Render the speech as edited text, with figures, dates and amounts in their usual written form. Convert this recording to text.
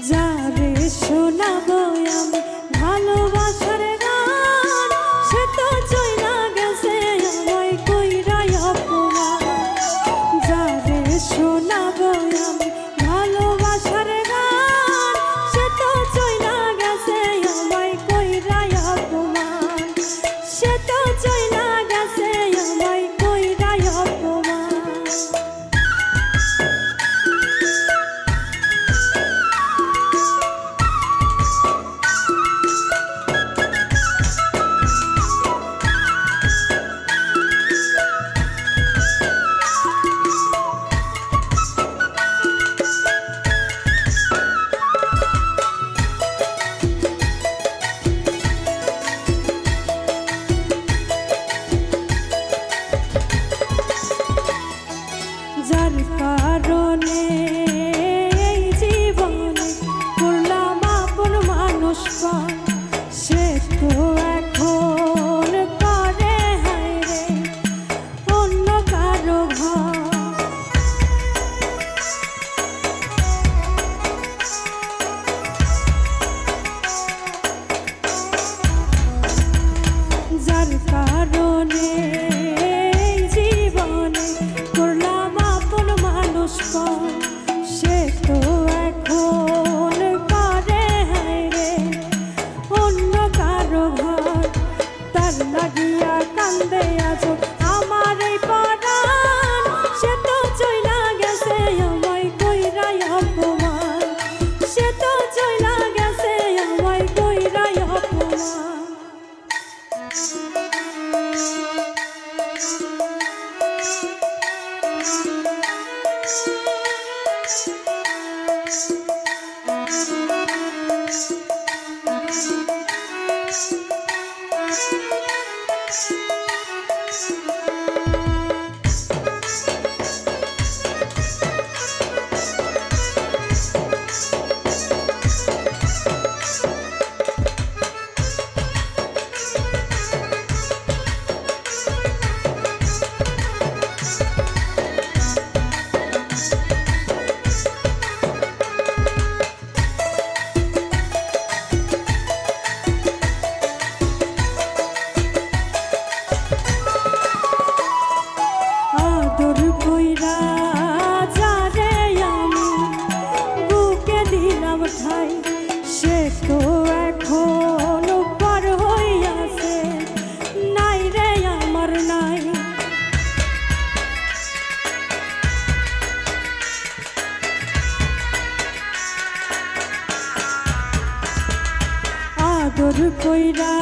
যারে শোনাবো আমি ভালোবাসার গান, সে তো চইলা গেছে আমায় কইরা অপমান। যারে শোনাবো আমি ভালোবাসার গান, সে তো চইলা গেছে আমায় কইরা অপমান। সে তো চইলা গেছে আমায় কইরা অপমান। যার কারণে এই জীবনে করলাম আপন মানুষ পান, সে তো এখন করে হায়রে অন্য কারো ঘর। যার কারণে এই জীবনে করলাম আপন মানুষ পান, সে তো এখন করে হায়রে অন্য কারো ঘর। তার লাগিয়া কান্দে আজ আমার এই পরাণ, সে তো চইলা গেছে আমায় কইরা অপমান। সে তো চইলা গেছে আমায় কইরা অপমান। আদর কইরা যারে আমি বুকে দিলাম ঠাই, সে তো এখন পার হইয়াছে নাই রে আমার নাই। আদর কইরা